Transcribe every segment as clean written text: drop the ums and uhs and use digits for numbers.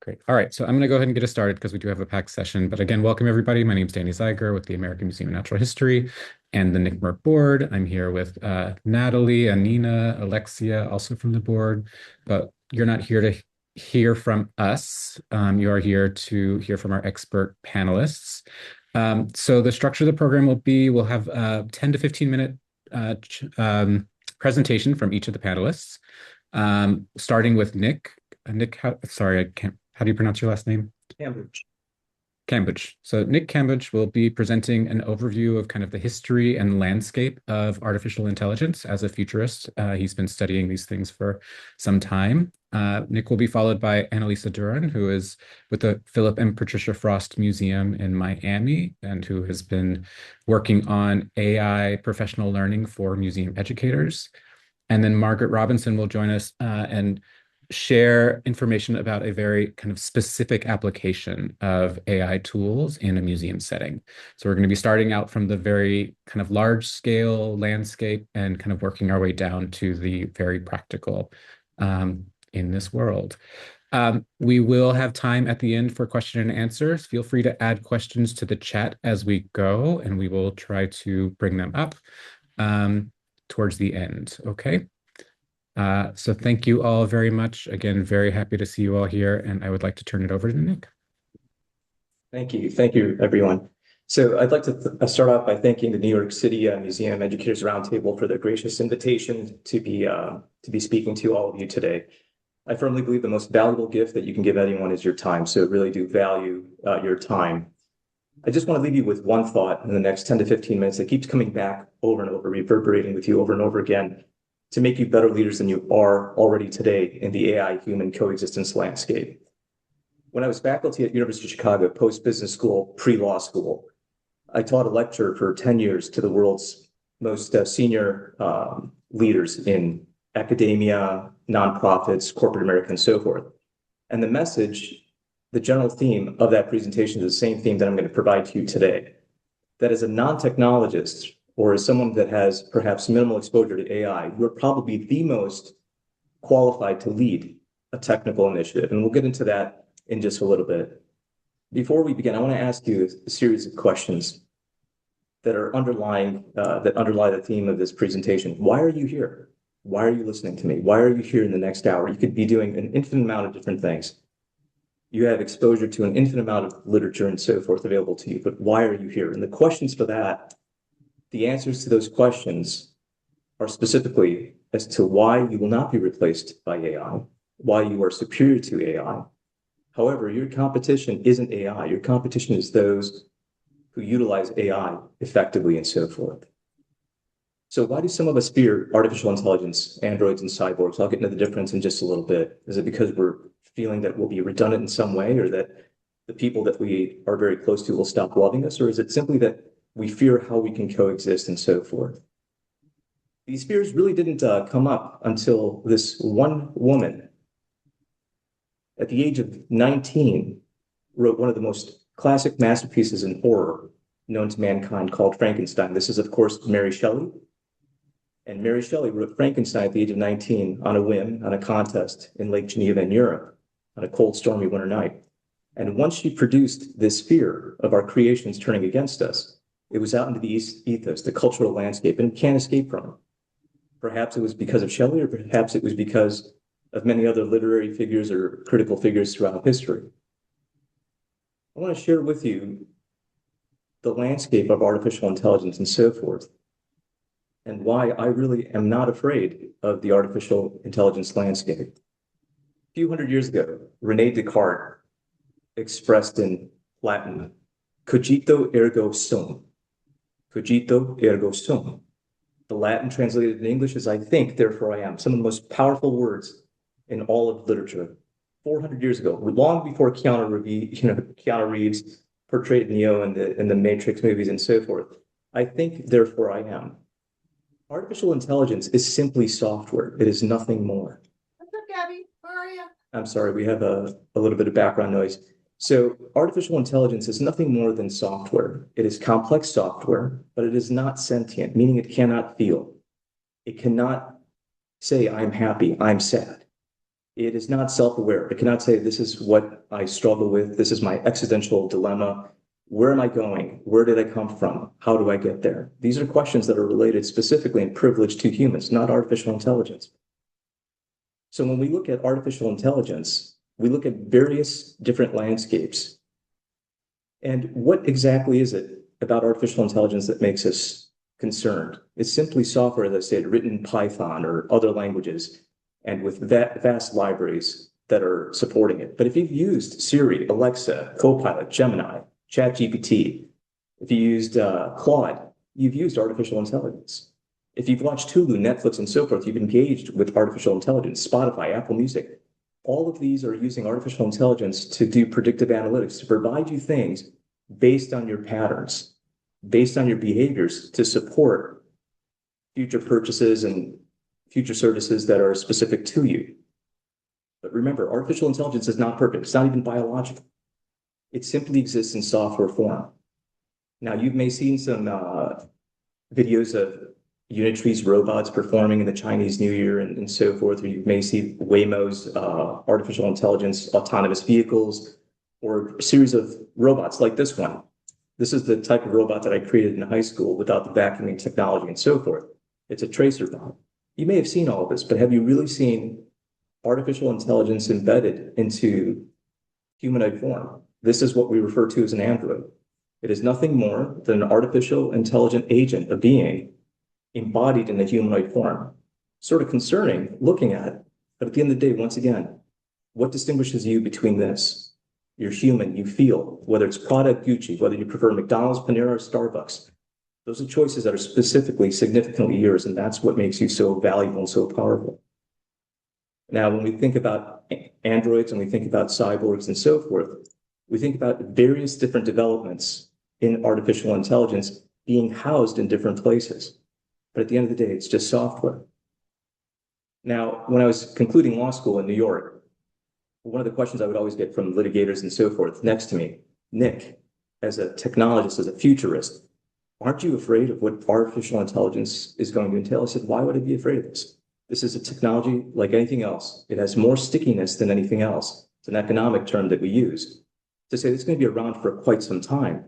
Great. All right. So I'm going to go ahead and get us started because we do have a packed session. But again, welcome everybody. My name is Danny Zeiger with the American Museum of Natural History and the NICMERC board. I'm here with Natalie, Anina, Alexia, also from the board. But you're not here to hear from us. You are here to hear from our expert panelists. So the structure of the program will be, we'll have a 10 to 15 minute presentation from each of the panelists, starting with Nick. Nick, sorry, I can't. How do you pronounce your last name? Cambridge. Kamboj. So Nick Kamboj will be presenting an overview of kind of the history and landscape of artificial intelligence as a futurist. He's been studying these things for some time. Nick will be followed by Analisa Duran, who is with the Philip and Patricia Frost Museum in Miami and who has been working on AI professional learning for museum educators. And then Margaret Robinson will join us and share information about a very kind of specific application of AI tools in a museum setting. So we're going to be starting out from the very kind of large scale landscape and kind of working our way down to the very practical in this world. We will have time at the end for question and answers. Feel free to add questions to the chat as we go, and we will try to bring them up towards the end. Okay. So thank you all very much. Again, very happy to see you all here, and I would like to turn it over to Nick. Thank you. Thank you, everyone. So I'd like to start off by thanking the New York City Museum Educators Roundtable for their gracious invitation to be speaking to all of you today. I firmly believe the most valuable gift that you can give anyone is your time. So really do value your time. I just want to leave you with one thought in the next 10 to 15 minutes that keeps coming back over and over, reverberating with you over and over again to make you better leaders than you are already today in the AI human coexistence landscape. When I was faculty at University of Chicago, post-business school, pre-law school, I taught a lecture for 10 years to the world's most senior leaders in academia, nonprofits, corporate America, and so forth. And the message, the general theme of that presentation is the same theme that I'm going to provide to you today. That as a non-technologist, or as someone that has perhaps minimal exposure to AI, you're probably the most qualified to lead a technical initiative. And we'll get into that in just a little bit. Before we begin, I want to ask you a series of questions that underlie the theme of this presentation. Why are you here? Why are you listening to me? Why are you here in the next hour? You could be doing an infinite amount of different things. You have exposure to an infinite amount of literature and so forth available to you, but why are you here? And the questions for that, the answers to those questions are specifically as to why you will not be replaced by AI, why you are superior to AI. However, your competition isn't AI. Your competition is those who utilize AI effectively and so forth. So why do some of us fear artificial intelligence, androids, and cyborgs? I'll get into the difference in just a little bit. Is it because we're feeling that we'll be redundant in some way, or that the people that we are very close to will stop loving us? Or is it simply that we fear how we can coexist and so forth? These fears really didn't come up until this one woman at the age of 19 wrote one of the most classic masterpieces in horror known to mankind called Frankenstein. This is, of course, Mary Shelley. And Mary Shelley wrote Frankenstein at the age of 19 on a whim, on a contest in Lake Geneva in Europe on a cold, stormy winter night. And once she produced this fear of our creations turning against us, it was out into the ethos, the cultural landscape, and can't escape from it. Perhaps it was because of Shelley, or perhaps it was because of many other literary figures or critical figures throughout history. I want to share with you the landscape of artificial intelligence and so forth, and why I really am not afraid of the artificial intelligence landscape. A few hundred years ago, René Descartes expressed in Latin, cogito ergo sum. Cogito ergo sum. The Latin translated in English is I think, therefore I am. Some of the most powerful words in all of literature. 400 years ago, long before Keanu Reeves portrayed Neo in the Matrix movies and so forth. I think, therefore I am. Artificial intelligence is simply software. It is nothing more. What's up, Gabby? Where are you? I'm sorry, we have a little bit of background noise. So artificial intelligence is nothing more than software. It is complex software, but it is not sentient, meaning it cannot feel. It cannot say, I'm happy, I'm sad. It is not self-aware. It cannot say, this is what I struggle with. This is my existential dilemma. Where am I going? Where did I come from? How do I get there? These are questions that are related specifically in privilege to humans, not artificial intelligence. So when we look at artificial intelligence, we look at various different landscapes. And what exactly is it about artificial intelligence that makes us concerned? It's simply software, as I said, written in Python or other languages, and with vast libraries that are supporting it. But if you've used Siri, Alexa, Copilot, Gemini, ChatGPT, if you used Claude, you've used artificial intelligence. If you've watched Hulu, Netflix, and so forth, you've engaged with artificial intelligence, Spotify, Apple Music. All of these are using artificial intelligence to do predictive analytics, to provide you things based on your patterns, based on your behaviors to support future purchases and future services that are specific to you. But remember, artificial intelligence is not perfect. It's not even biological. It simply exists in software form. Now, you may have seen some videos of Unitree robots performing in the Chinese New Year and so forth. Or you may see Waymo's artificial intelligence, autonomous vehicles, or a series of robots like this one. This is the type of robot that I created in high school without the vacuuming technology and so forth. It's a tracer bot. You may have seen all of this, but have you really seen artificial intelligence embedded into humanoid form? This is what we refer to as an android. It is nothing more than an artificial intelligent agent, a being embodied in a humanoid form. Sort of concerning looking at it, but at the end of the day, once again, what distinguishes you between this? You're human, you feel, whether it's Prada, Gucci, whether you prefer McDonald's, Panera, or Starbucks. Those are choices that are specifically, significantly yours, and that's what makes you so valuable and so powerful. Now, when we think about androids and we think about cyborgs and so forth, we think about various different developments in artificial intelligence being housed in different places. But at the end of the day, it's just software. Now, when I was concluding law school in New York, one of the questions I would always get from litigators and so forth next to me, Nick, as a technologist, as a futurist, aren't you afraid of what artificial intelligence is going to entail? I said, why would I be afraid of this? This is a technology like anything else. It has more stickiness than anything else. It's an economic term that we use to say it's going to be around for quite some time.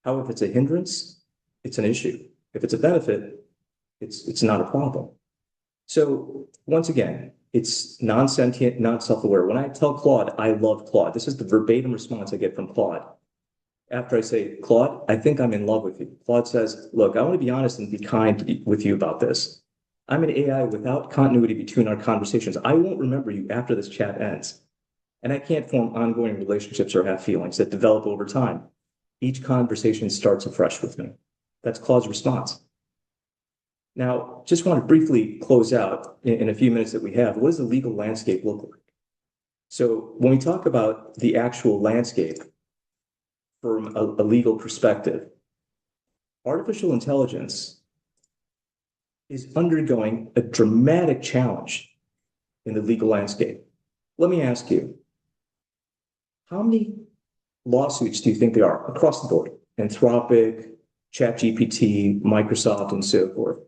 However, if it's a hindrance, it's an issue. If it's a benefit, it's not a problem. So once again, it's non-sentient, not self-aware. When I tell Claude, I love Claude, this is the verbatim response I get from Claude. After I say, Claude, I think I'm in love with you. Claude says, look, I want to be honest and be kind with you about this. I'm an AI without continuity between our conversations. I won't remember you after this chat ends. And I can't form ongoing relationships or have feelings that develop over time. Each conversation starts afresh with me. That's Claude's response. Now, just want to briefly close out in a few minutes that we have. What does the legal landscape look like? So when we talk about the actual landscape from a legal perspective, artificial intelligence is undergoing a dramatic challenge in the legal landscape. Let me ask you, how many lawsuits do you think there are across the board? Anthropic, ChatGPT, Microsoft, and so forth.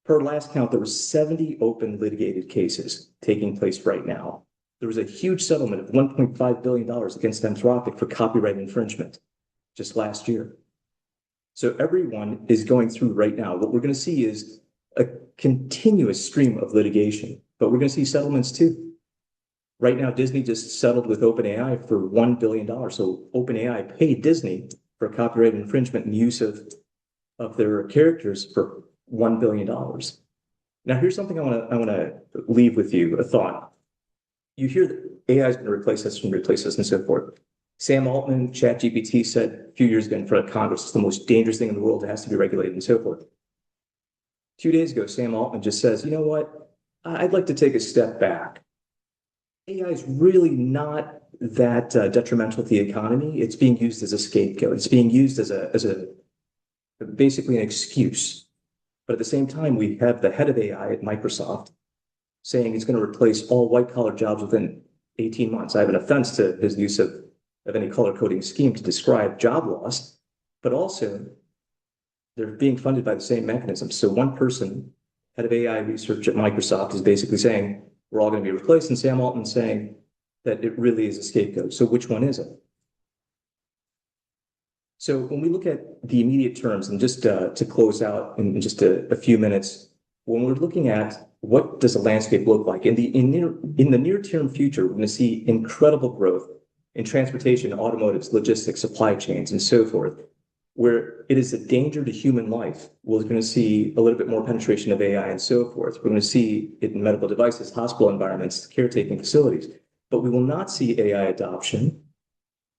Per last count, there were 70 open litigated cases taking place right now. There was a huge settlement of $1.5 billion against Anthropic for copyright infringement just last year. So everyone is going through right now. What we're going to see is a continuous stream of litigation, but we're going to see settlements too. Right now, Disney just settled with OpenAI for $1 billion. So OpenAI paid Disney for copyright infringement and use of their characters for $1 billion. Now, here's something I want to leave with you, a thought. You hear that AI is going to replace us and so forth. Sam Altman, ChatGPT said a few years ago in front of Congress, it's the most dangerous thing in the world. It has to be regulated and so forth. 2 days ago, Sam Altman just says, you know what? I'd like to take a step back. AI is really not that detrimental to the economy. It's being used as a scapegoat. It's being used as a basically an excuse. But at the same time, we have the head of AI at Microsoft saying it's going to replace all white-collar jobs within 18 months. I have an offense to his use of any color coding scheme to describe job loss, but also they're being funded by the same mechanism. So one person, head of AI research at Microsoft, is basically saying we're all going to be replaced. And Sam Altman saying that it really is a scapegoat. So which one is it? So when we look at the immediate terms, and just to close out in just a few minutes, when we're looking at what does the landscape look like in the near term future, we're going to see incredible growth in transportation, automotives, logistics, supply chains, and so forth. Where it is a danger to human life, we're going to see a little bit more penetration of AI and so forth. We're going to see it in medical devices, hospital environments, caretaking facilities, but we will not see AI adoption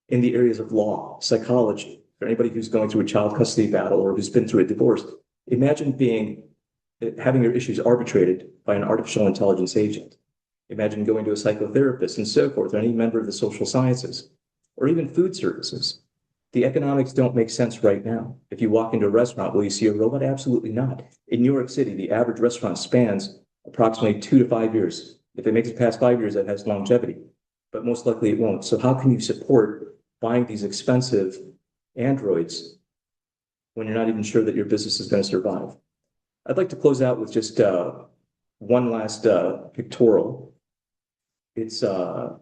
in the areas of law, psychology. For anybody who's going through a child custody battle or who's been through a divorce, imagine having your issues arbitrated by an artificial intelligence agent. Imagine going to a psychotherapist and so forth, or any member of the social sciences, or even food services. The economics don't make sense right now. If you walk into a restaurant, will you see a robot? Absolutely not. In New York City, the average restaurant spans approximately 2 to 5 years. If it makes it past 5 years, that has longevity, but most likely it won't. So how can you support buying these expensive androids when you're not even sure that your business is going to survive? I'd like to close out with just one last pictorial. It's, let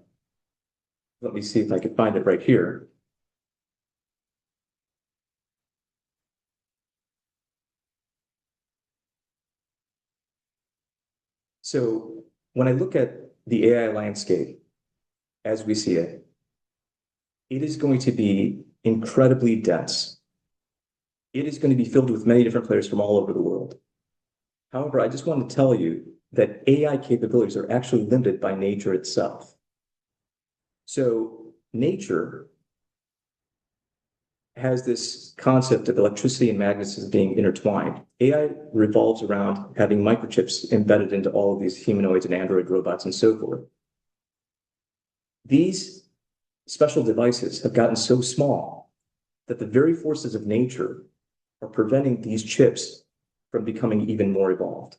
me see if I can find it right here. So when I look at the AI landscape as we see it, it is going to be incredibly dense. It is going to be filled with many different players from all over the world. However, I just want to tell you that AI capabilities are actually limited by nature itself. So nature has this concept of electricity and magnetism being intertwined. AI revolves around having microchips embedded into all of these humanoids and android robots and so forth. These special devices have gotten so small that the very forces of nature are preventing these chips from becoming even more evolved.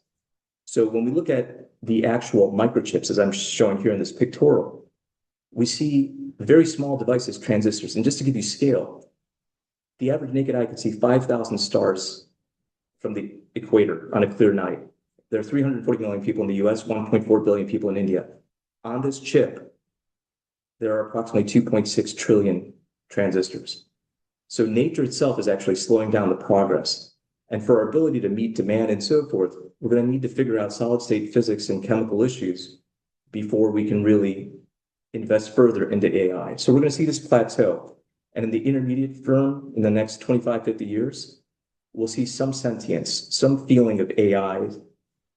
So when we look at the actual microchips, as I'm showing here in this pictorial, we see very small devices, transistors. And just to give you scale, the average naked eye can see 5,000 stars from the equator on a clear night. There are 340 million people in the US, 1.4 billion people in India. On this chip, there are approximately 2.6 trillion transistors. So nature itself is actually slowing down the progress. And for our ability to meet demand and so forth, we're going to need to figure out solid state physics and chemical issues before we can really invest further into AI. So we're going to see this plateau. And in the intermediate term, in the next 25, 50 years, we'll see some sentience, some feeling of AI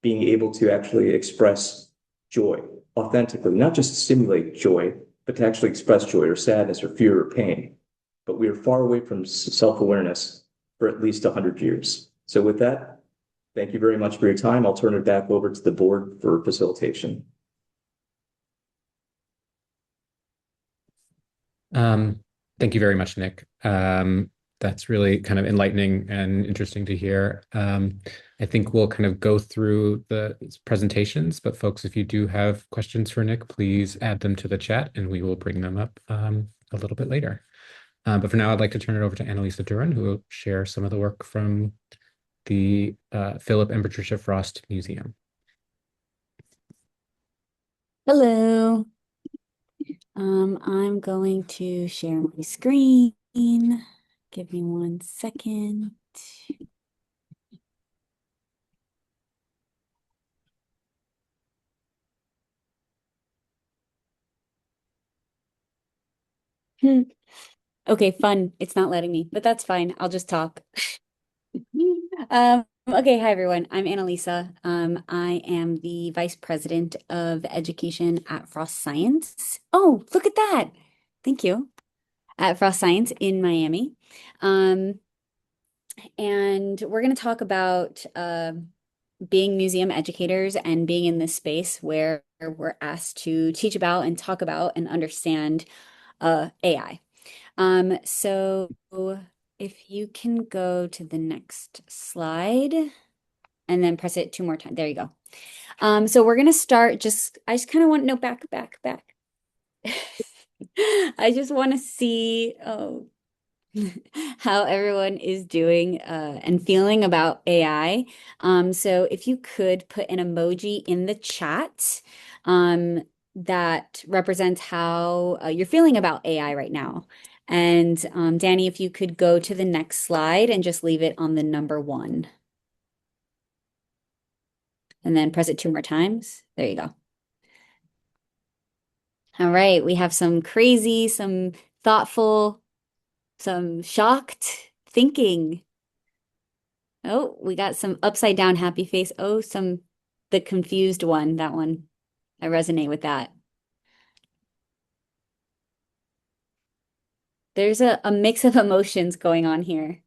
being able to actually express joy authentically, not just simulate joy, but to actually express joy or sadness or fear or pain. But we are far away from self-awareness for at least 100 years. So with that, thank you very much for your time. I'll turn it back over to the board for facilitation. Thank you very much, Nick. That's really kind of enlightening and interesting to hear. I think we'll kind of go through the presentations, but folks, if you do have questions for Nick, please add them to the chat and we will bring them up a little bit later. But for now, I'd like to turn it over to Analisa Duran, who will share some of the work from the Philip and Patricia Frost Museum. Hello. I'm going to share my screen. Give me 1 second. Okay, fun. It's not letting me, but that's fine. I'll just talk. Okay, hi everyone. I'm Analisa. I am the Vice President of Education at Frost Science. Oh, look at that. Thank you. At Frost Science in Miami. And we're going to talk about being museum educators and being in this space where we're asked to teach about and talk about and understand AI. So if you can go to the next slide and then press it 2 more times. There you go. So we're going to start I just kind of want, no, back. I just want to see how everyone is doing and feeling about AI. So if you could put an emoji in the chat that represents how you're feeling about AI right now. And Danny, if you could go to the next slide and just leave it on the number 1. And then press it 2 more times. There you go. All right, we have some crazy, some thoughtful, some shocked thinking. Oh, we got some upside down happy face. Oh, the confused one, that one. I resonate with that. There's a mix of emotions going on here.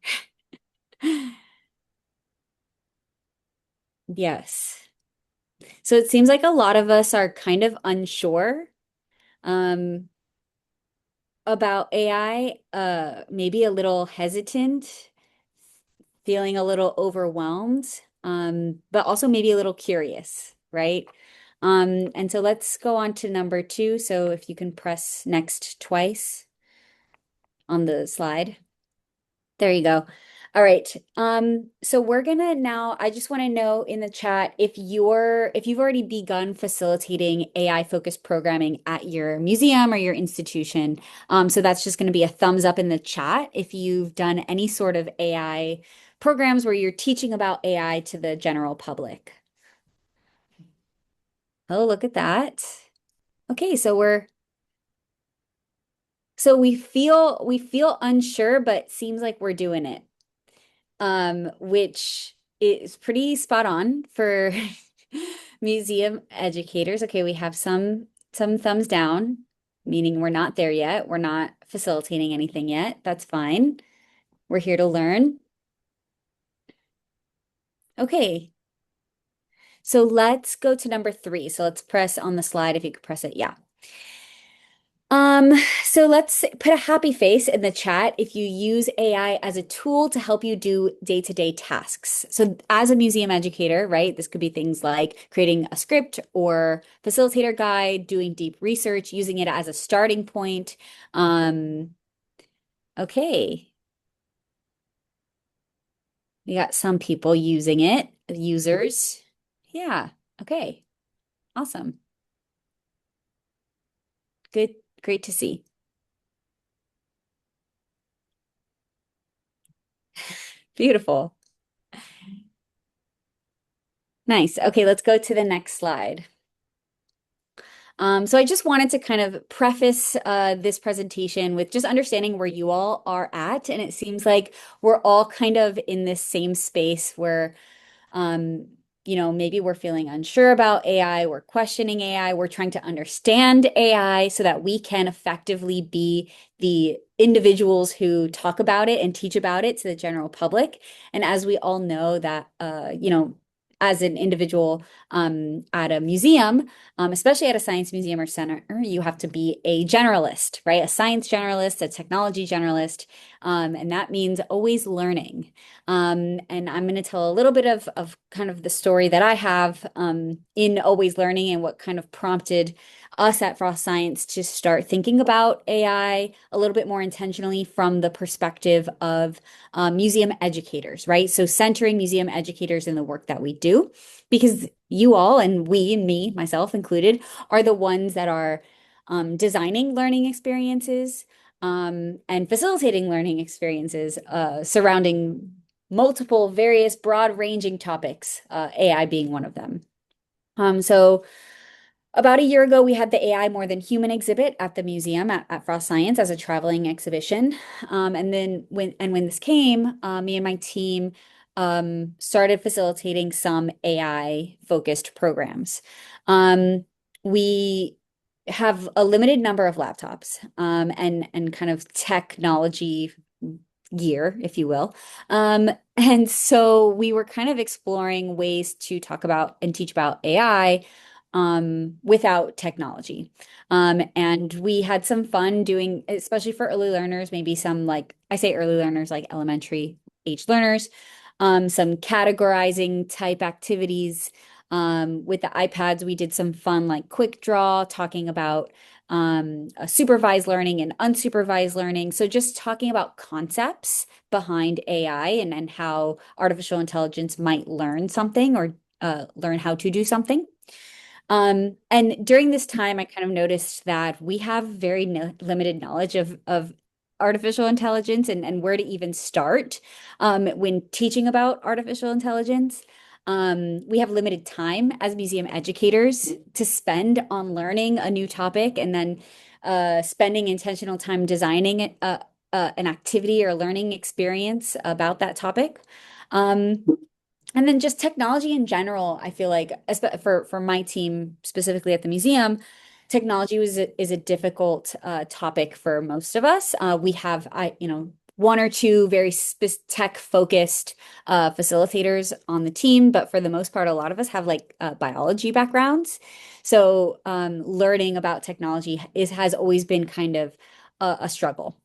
Yes. So it seems like a lot of us are kind of unsure um, about AI, maybe a little hesitant, feeling a little overwhelmed, but also maybe a little curious, right? And so let's go on to number 2. So if you can press next twice on the slide. There you go. All right. So we're gonna now, I just want to know in the chat if you've already begun facilitating AI focused programming at your museum or your institution. So that's just going to be a thumbs up in the chat if you've done any sort of AI programs where you're teaching about AI to the general public. Oh, look at that. Okay, we feel unsure, but seems like we're doing it. Which is pretty spot on for museum educators. Okay, we have some thumbs down, meaning we're not there yet. We're not facilitating anything yet. That's fine. We're here to learn. Okay. So let's go to number 3. So let's press on the slide if you could press it. Yeah. So let's put a happy face in the chat if you use AI as a tool to help you do day-to-day tasks. So as a museum educator, right, this could be things like creating a script or facilitator guide, doing deep research, using it as a starting point. Okay. We got some people using it, users. Yeah. Okay. Awesome. Good. Great to see. Beautiful. Nice. Okay, let's go to the next slide. So I just wanted to kind of preface this presentation with just understanding where you all are at. And it seems like we're all kind of in this same space where um, maybe we're feeling unsure about AI, we're questioning AI, we're trying to understand AI so that we can effectively be the individuals who talk about it and teach about it to the general public. And as we all know that, as an individual at a museum, especially at a science museum or center, you have to be a generalist, right? A science generalist, a technology generalist, and that means always learning. And I'm going to tell a little bit of kind of the story that I have in always learning and what kind of prompted us at Frost Science to start thinking about AI a little bit more intentionally from the perspective of museum educators, right? So centering museum educators in the work that we do, because you all and we and me, myself included, are the ones that are designing learning experiences and facilitating learning experiences surrounding multiple, various, broad-ranging topics, AI being one of them. So about a year ago, we had the AI More Than Human exhibit at the museum at Frost Science as a traveling exhibition. And then when this came, me and my team started facilitating some AI-focused programs. We have a limited number of laptops and kind of technology gear, if you will. And so we were kind of exploring ways to talk about and teach about AI without technology. And we had some fun doing, especially for early learners, maybe some like, I say early learners, like elementary age learners, some categorizing type activities. With the iPads, we did some fun like quick draw, talking about supervised learning and unsupervised learning. So just talking about concepts behind AI and how artificial intelligence might learn something or learn how to do something. And during this time, I kind of noticed that we have very limited knowledge of artificial intelligence and where to even start when teaching about artificial intelligence. We have limited time as museum educators to spend on learning a new topic and then spending intentional time designing an activity or learning experience about that topic. Um, and then just technology in general, I feel like for my team specifically at the museum, technology is a difficult topic for most of us. We have one or two very tech focused facilitators on the team, but for the most part, a lot of us have like biology backgrounds. So learning about technology has always been kind of a struggle.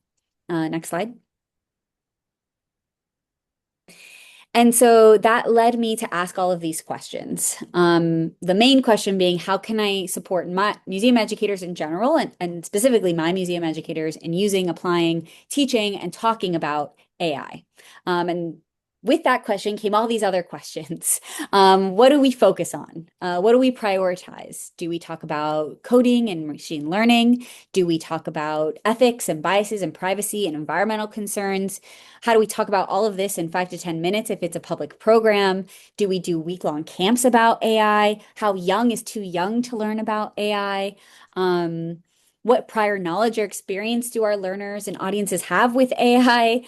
Next slide. And so that led me to ask all of these questions. The main question being, how can I support my museum educators in general and specifically my museum educators in using, applying, teaching, and talking about AI? And with that question came all these other questions. What do we focus on? What do we prioritize? Do we talk about coding and machine learning? Do we talk about ethics and biases and privacy and environmental concerns? How do we talk about all of this in 5 to 10 minutes if it's a public program? Do we do week-long camps about AI? How young is too young to learn about AI? What prior knowledge or experience do our learners and audiences have with AI?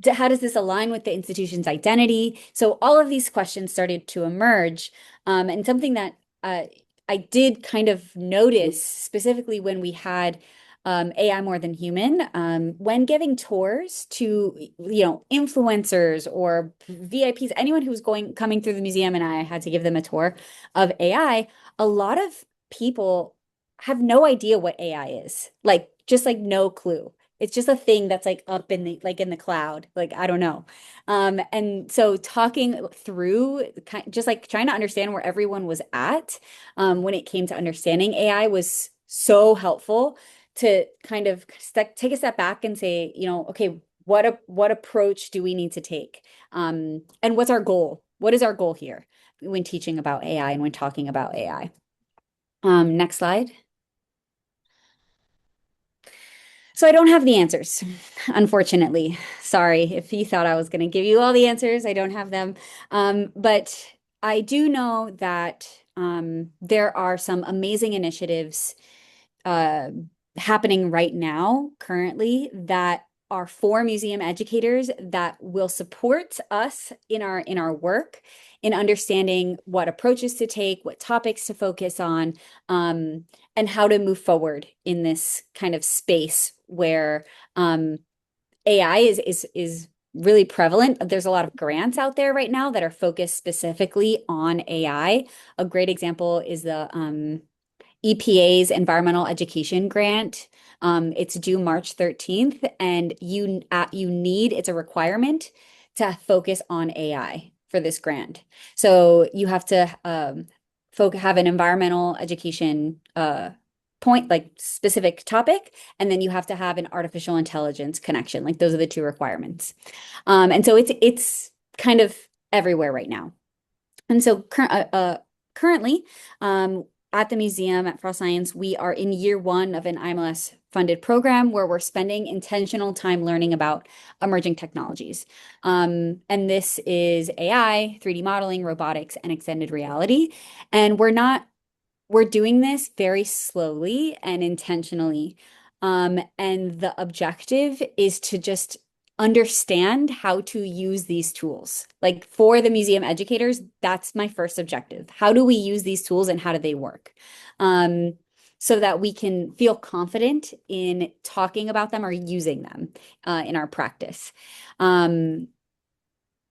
How does this align with the institution's identity? So all of these questions started to emerge. And something that I did kind of notice specifically when we had AI More Than Human, when giving tours to, influencers or VIPs, anyone who was coming through the museum and I had to give them a tour of AI, a lot of people have no idea what AI is. Like, just like no clue. It's just a thing that's like up in the cloud. Like, I don't know. And so talking through just like trying to understand where everyone was at when it came to understanding AI was so helpful to kind of take a step back and say, okay, what approach do we need to take? And what's our goal? What is our goal here when teaching about AI and when talking about AI? Next slide. So I don't have the answers, unfortunately. Sorry if you thought I was going to give you all the answers. I don't have them. But I do know that there are some amazing initiatives uh, happening right now, currently, that are for museum educators that will support us in our work in understanding what approaches to take, what topics to focus on, and how to move forward in this kind of space where AI is really prevalent. There's a lot of grants out there right now that are focused specifically on AI. A great example is the EPA's Environmental Education Grant. It's due March 13th, and it's a requirement to focus on AI for this grant. So you have to have an environmental education like specific topic, and then you have to have an artificial intelligence connection. Like those are the two requirements. And so it's kind of everywhere right now. And so currently, at the museum at Frost Science, we are in year one of an IMLS funded program where we're spending intentional time learning about emerging technologies. And this is AI, 3D modeling, robotics, and extended reality. And we're doing this very slowly and intentionally. And the objective is to just understand how to use these tools. Like for the museum educators, that's my first objective. How do we use these tools and how do they work? So that we can feel confident in talking about them or using them in our practice. And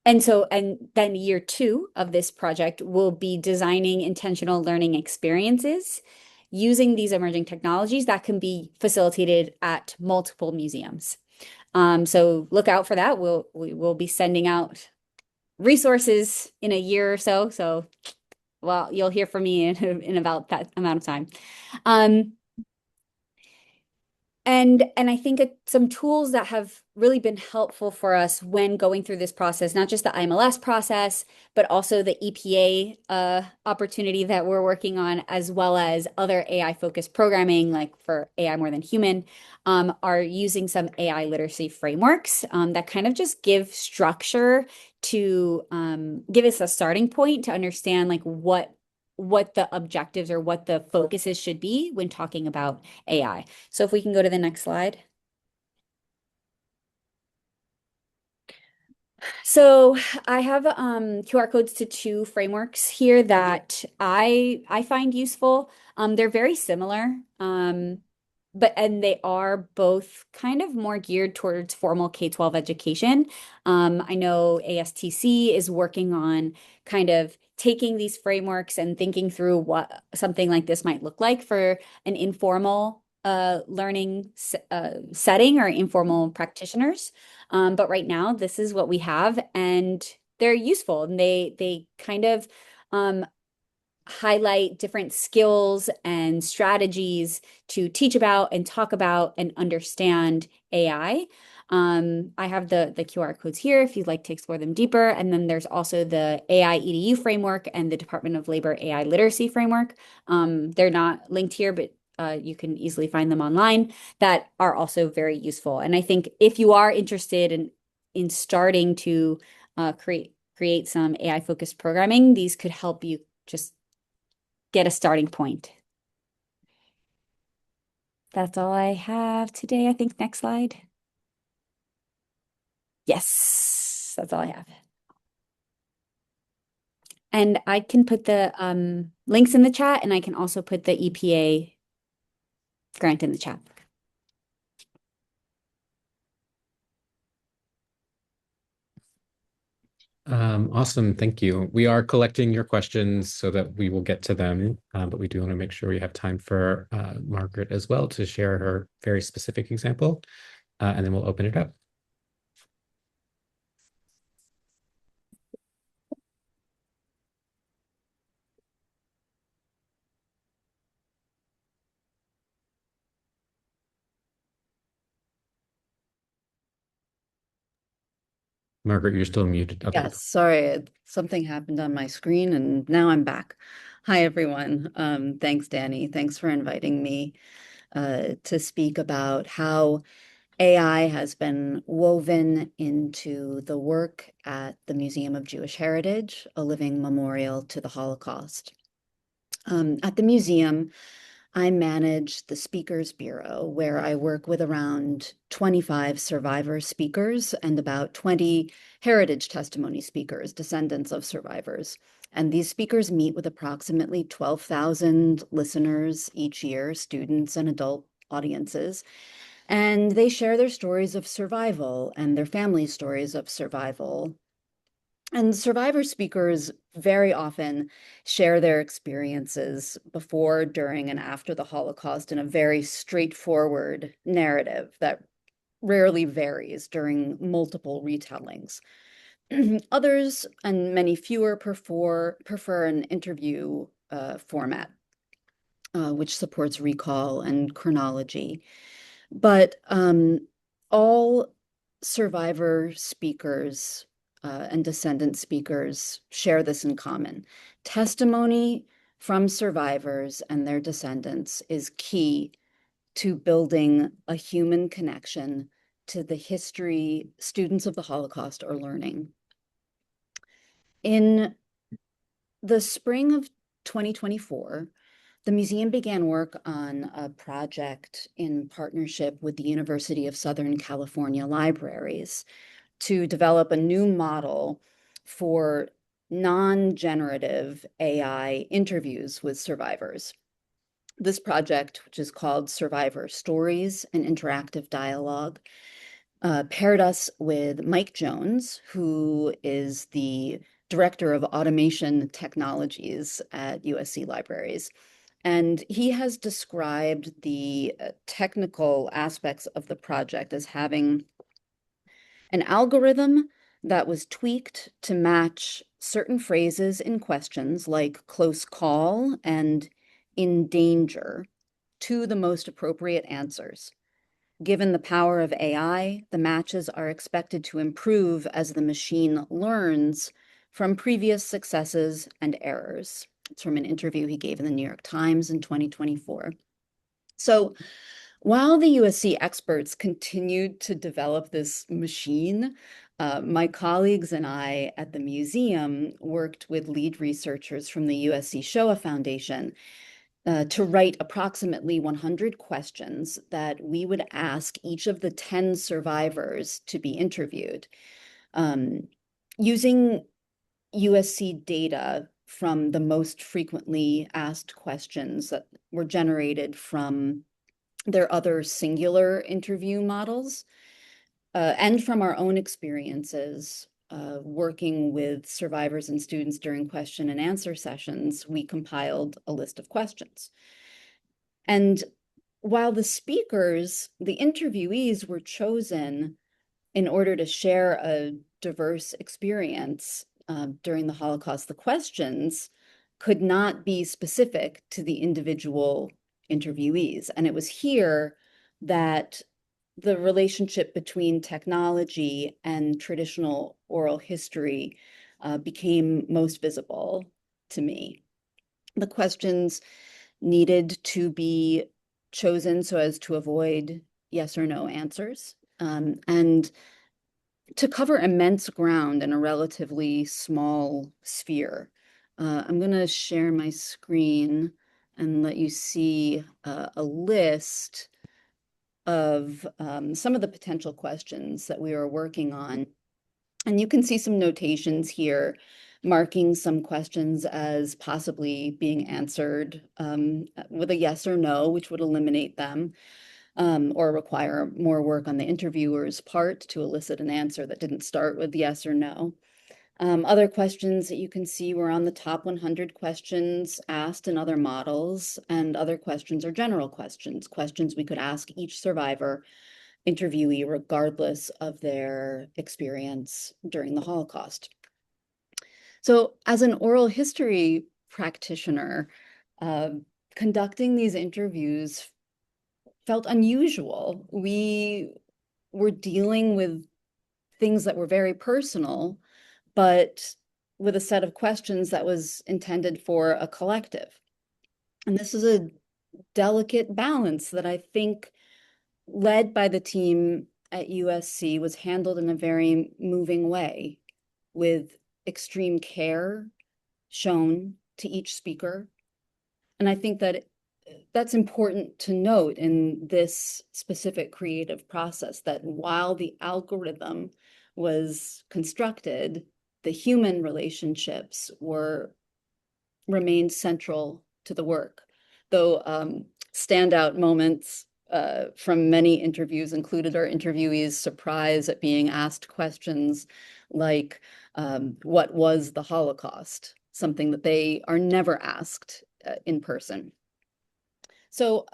then year two of this project will be designing intentional learning experiences using these emerging technologies that can be facilitated at multiple museums. So look out for that. We will be sending out resources in a year or so. So, well, you'll hear from me in about that amount of time. And And I think some tools that have really been helpful for us when going through this process, not just the IMLS process, but also the EPA opportunity that we're working on, as well as other AI focused programming, like for AI More Than Human, are using some AI literacy frameworks that kind of just give structure to give us a starting point to understand like what the objectives or what the focuses should be when talking about AI. So if we can go to the next slide. So I have QR codes to two frameworks here that I find useful. They're very similar, and they are both kind of more geared towards formal K-12 education. I know ASTC is working on kind of taking these frameworks and thinking through what something like this might look like for an informal learning setting or informal practitioners. But right now, this is what we have, and they're useful. And they kind of um, highlight different skills and strategies to teach about and talk about and understand AI. I have the QR codes here if you'd like to explore them deeper. And then there's also the AI EDU framework and the Department of Labor AI literacy framework. They're not linked here, but you can easily find them online that are also very useful. And I think if you are interested in starting to create some AI focused programming, these could help you just get a starting point. That's all I have today, I think. Next slide. Yes, that's all I have. And I can put the links in the chat, and I can also put the EPA grant in the chat. Awesome. Thank you. We are collecting your questions so that we will get to them, but we do want to make sure we have time for Margaret as well to share her very specific example, and then we'll open it up. Margaret, you're still muted. Okay. Yes, sorry, something happened on my screen and now I'm back. Hi, everyone. Thanks, Danny. Thanks for inviting me to speak about how AI has been woven into the work at the Museum of Jewish Heritage, a living memorial to the Holocaust. At the museum, I manage the Speakers Bureau, where I work with around 25 survivor speakers and about 20 heritage testimony speakers, descendants of survivors. And these speakers meet with approximately 12,000 listeners each year, students and adult audiences. And they share their stories of survival and their family stories of survival. And survivor speakers very often share their experiences before, during, and after the Holocaust in a very straightforward narrative that rarely varies during multiple retellings. Others, and many fewer, prefer an interview format, which supports recall and chronology. But all survivor speakers and descendant speakers share this in common. Testimony from survivors and their descendants is key to building a human connection to the history students of the Holocaust are learning. In the spring of 2024, the museum began work on a project in partnership with the University of Southern California Libraries to develop a new model for non-generative AI interviews with survivors. This project, which is called Survivor Stories, an Interactive Dialogue, paired us with Mike Jones, who is the Director of Automation Technologies at USC Libraries. And he has described the technical aspects of the project as having an algorithm that was tweaked to match certain phrases in questions like close call and in danger to the most appropriate answers. Given the power of AI, the matches are expected to improve as the machine learns from previous successes and errors. It's from an interview he gave in the New York Times in 2024. So while the USC experts continued to develop this machine, my colleagues and I at the museum worked with lead researchers from the USC Shoah Foundation to write approximately 100 questions that we would ask each of the 10 survivors to be interviewed. Using USC data from the most frequently asked questions that were generated from their other singular interview models, and from our own experiences working with survivors and students during question and answer sessions, we compiled a list of questions. And while the speakers, the interviewees, were chosen in order to share a diverse experience during the Holocaust, the questions could not be specific to the individual interviewees. And it was here that the relationship between technology and traditional oral history became most visible to me. The questions needed to be chosen so as to avoid yes or no answers, and to cover immense ground in a relatively small sphere. I'm going to share my screen and let you see a list of some of the potential questions that we are working on. And you can see some notations here marking some questions as possibly being answered with a yes or no, which would eliminate them, or require more work on the interviewer's part to elicit an answer that didn't start with yes or no. Other questions that you can see were on the top 100 questions asked in other models, and other questions are general questions, questions we could ask each survivor interviewee regardless of their experience during the Holocaust. So as an oral history practitioner, conducting these interviews felt unusual. We were dealing with things that were very personal, but with a set of questions that was intended for a collective. And this is a delicate balance that I think, led by the team at USC, was handled in a very moving way, with extreme care shown to each speaker. And I think that that's important to note in this specific creative process, that while the algorithm was constructed, the human relationships remained central to the work. Though standout moments from many interviews included our interviewees' surprise at being asked questions like, what was the Holocaust? Something that they are never asked in person. So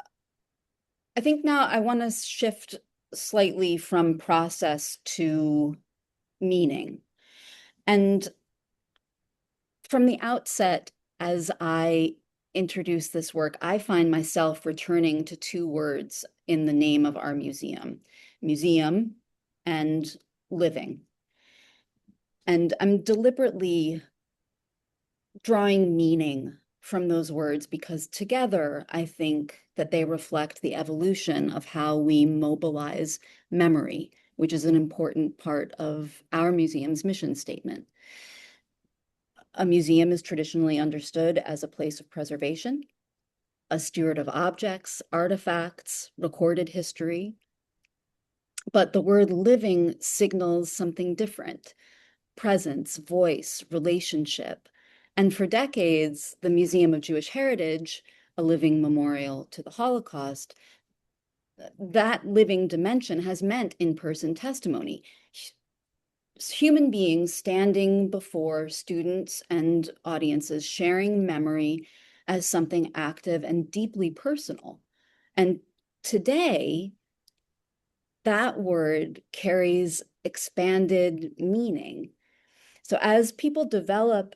I think now I want to shift slightly from process to meaning. And from the outset, as I introduce this work, I find myself returning to two words in the name of our museum: museum and living. And I'm deliberately drawing meaning from those words because together I think that they reflect the evolution of how we mobilize memory, which is an important part of our museum's mission statement. A museum is traditionally understood as a place of preservation, a steward of objects, artifacts, recorded history. But the word living signals something different: presence, voice, relationship. And for decades, the Museum of Jewish Heritage, a living memorial to the Holocaust, that living dimension has meant in-person testimony. Human beings standing before students and audiences, sharing memory as something active and deeply personal. And today, that word carries expanded meaning. So as people develop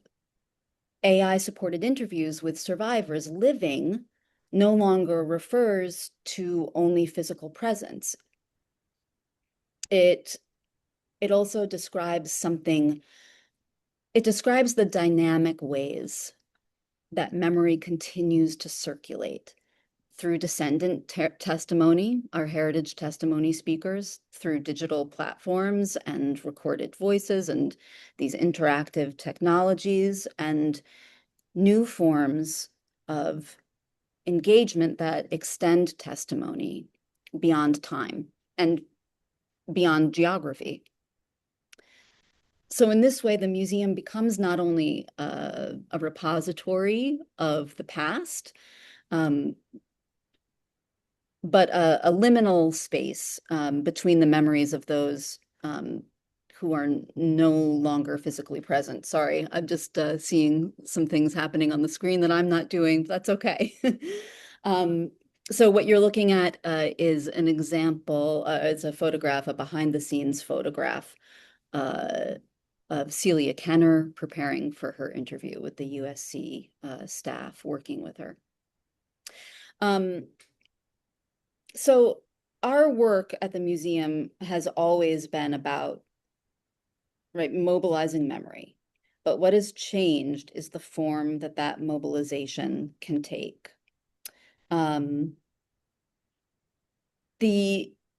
AI-supported interviews with survivors, living no longer refers to only physical presence. It also describes something, it describes the dynamic ways that memory continues to circulate through descendant testimony, our heritage testimony speakers, through digital platforms and recorded voices and these interactive technologies, and new forms of engagement that extend testimony beyond time and beyond geography. So in this way, the museum becomes not only a repository of the past, but a liminal space between the memories of those who are no longer physically present. Sorry, I'm just seeing some things happening on the screen that I'm not doing. That's okay. So what you're looking at is an example, it's a photograph, a behind the scenes photograph of Celia Kenner preparing for her interview with the USC staff working with her. So our work at the museum has always been about, right, mobilizing memory. But what has changed is the form that that mobilization can take. We're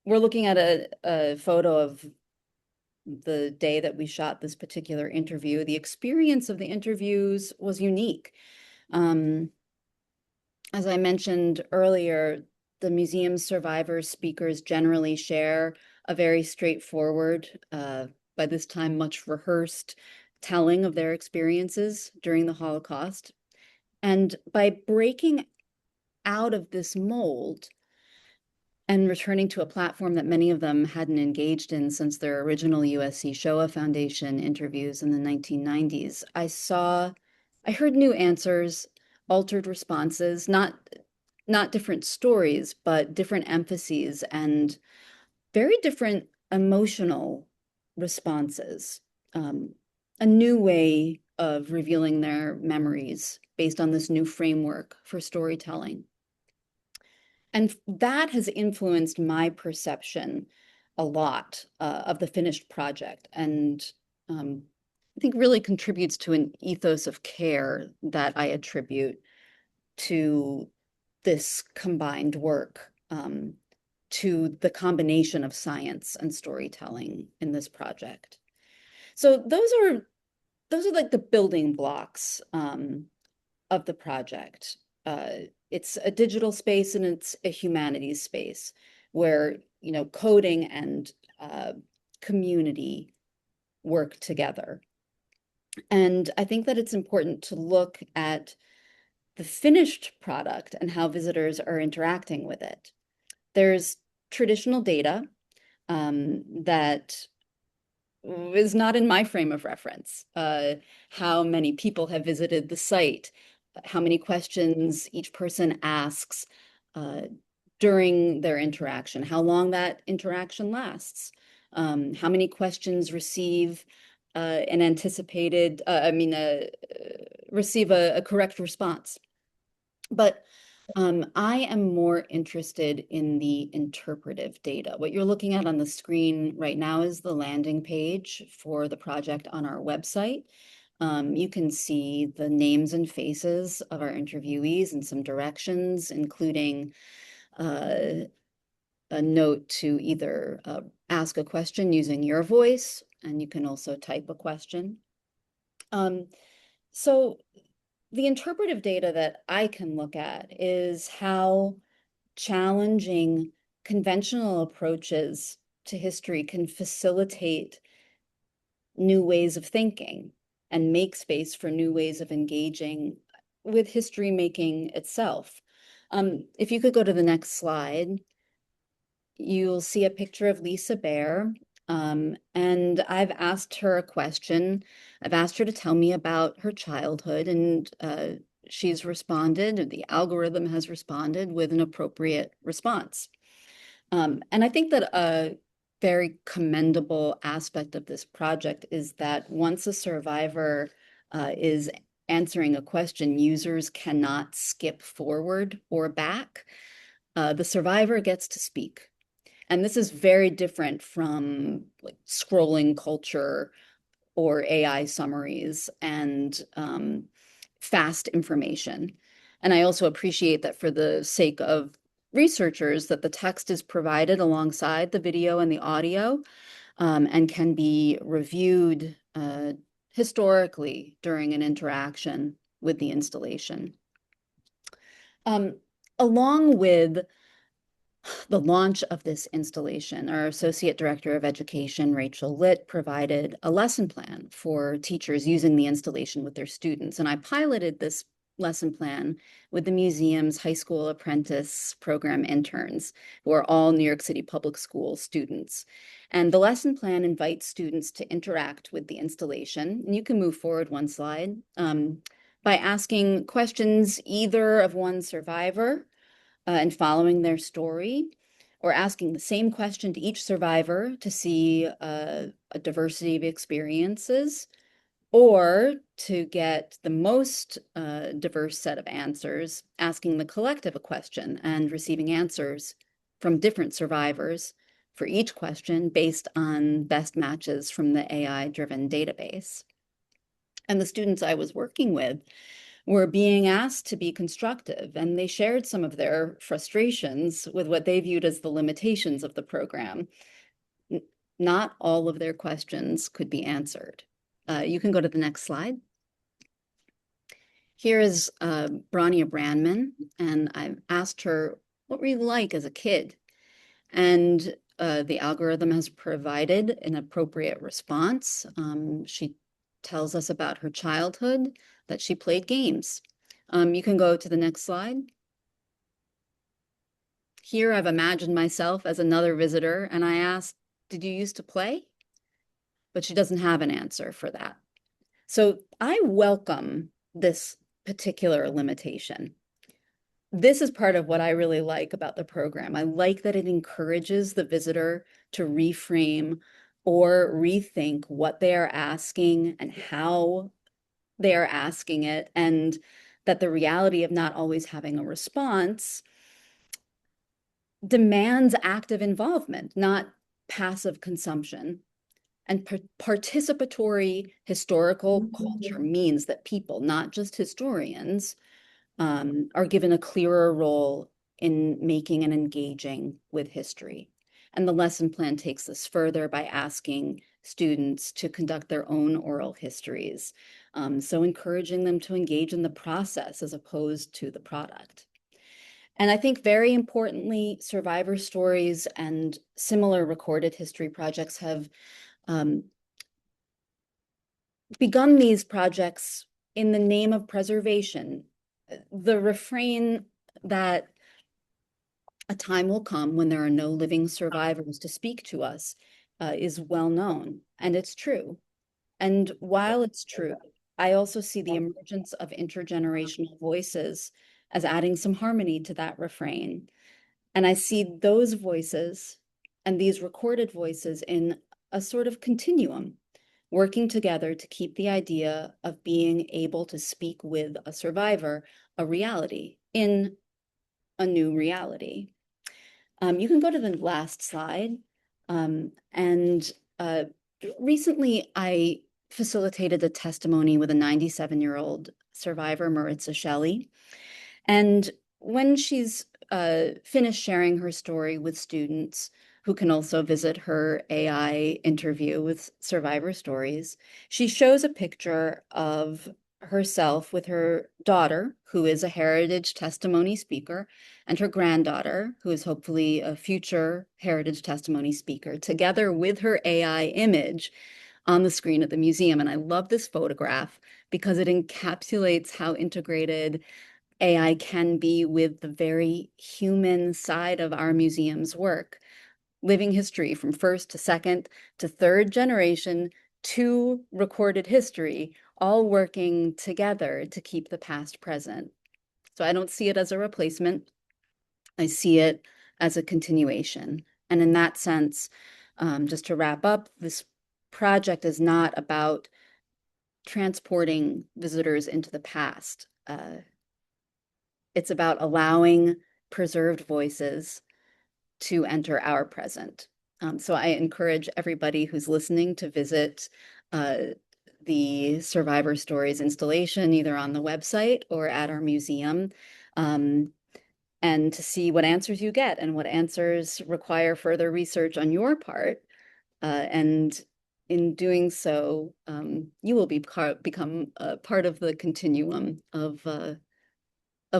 looking at a photo of the day that we shot this particular interview. The experience of the interviews was unique. As I mentioned earlier, the museum's survivors speakers generally share a very straightforward, by this time much rehearsed, telling of their experiences during the Holocaust. And by breaking out of this mold and returning to a platform that many of them hadn't engaged in since their original USC Shoah Foundation interviews in the 1990s, I heard new answers, altered responses, not different stories, but different emphases and very different emotional responses. A new way of revealing their memories based on this new framework for storytelling. And that has influenced my perception a lot of the finished project, and I think really contributes to an ethos of care that I attribute to this combined work, to the combination of science and storytelling in this project. So those are like the building blocks of the project. It's a digital space and it's a humanities space where, you know, coding and community work together. And I think that it's important to look at the finished product and how visitors are interacting with it. There's traditional data that is not in my frame of reference. How many people have visited the site, how many questions each person asks during their interaction, how long that interaction lasts, how many questions receive an anticipated, receive a correct response. But I am more interested in the interpretive data. What you're looking at on the screen right now is the landing page for the project on our website. You can see the names and faces of our interviewees and some directions, including a note to either ask a question using your voice, and you can also type a question. So the interpretive data that I can look at is how challenging conventional approaches to history can facilitate new ways of thinking and make space for new ways of engaging with history making itself. If you could go to the next slide, you'll see a picture of Lisa Bear. And I've asked her a question. I've asked her to tell me about her childhood, and she's responded, the algorithm has responded with an appropriate response. And I think that a very commendable aspect of this project is that once a survivor is answering a question, users cannot skip forward or back. The survivor gets to speak. And this is very different from like scrolling culture or AI summaries and fast information. And I also appreciate that for the sake of researchers that the text is provided alongside the video and the audio and can be reviewed historically during an interaction with the installation. Along with the launch of this installation, our Associate Director of Education, Rachel Litt, provided a lesson plan for teachers using the installation with their students. And I piloted this lesson plan with the museum's high school apprentice program interns, who are all New York City Public School students. And the lesson plan invites students to interact with the installation. And you can move forward one slide by asking questions either of one survivor and following their story, or asking the same question to each survivor to see a diversity of experiences, or to get the most diverse set of answers, asking the collective a question and receiving answers from different survivors for each question based on best matches from the AI-driven database. And the students I was working with were being asked to be constructive, and they shared some of their frustrations with what they viewed as the limitations of the program. Not all of their questions could be answered. You can go to the next slide. Here is Brania Brandman, and I've asked her, what were you like as a kid? And the algorithm has provided an appropriate response. She tells us about her childhood, that she played games. You can go to the next slide. Here I've imagined myself as another visitor, and I asked, did you used to play? But she doesn't have an answer for that. So I welcome this particular limitation. This is part of what I really like about the program. I like that it encourages the visitor to reframe or rethink what they are asking and how they are asking it, and that the reality of not always having a response demands active involvement, not passive consumption. And participatory historical culture means that people, not just historians, are given a clearer role in making and engaging with history. And the lesson plan takes this further by asking students to conduct their own oral histories. So encouraging them to engage in the process as opposed to the product. And I think very importantly, survivor stories and similar recorded history projects have begun these projects in the name of preservation. The refrain that a time will come when there are no living survivors to speak to us is well known, and it's true. And while it's true, I also see the emergence of intergenerational voices as adding some harmony to that refrain. And I see those voices and these recorded voices in a sort of continuum, working together to keep the idea of being able to speak with a survivor a reality in a new reality. You can go to the last slide. Recently, I facilitated a testimony with a 97-year-old survivor, Maritza Shelley. And when she's finished sharing her story with students who can also visit her AI interview with survivor stories, she shows a picture of herself with her daughter, who is a heritage testimony speaker, and her granddaughter, who is hopefully a future heritage testimony speaker, together with her AI image on the screen at the museum. And I love this photograph because it encapsulates how integrated AI can be with the very human side of our museum's work. Living history from first to second to third generation to recorded history, all working together to keep the past present. So I don't see it as a replacement. I see it as a continuation. And in that sense, just to wrap up, this project is not about transporting visitors into the past. It's about allowing preserved voices to enter our present. So I encourage everybody who's listening to visit the Survivor Stories installation, either on the website or at our museum, and to see what answers you get and what answers require further research on your part. And in doing so, you will become a part of the continuum of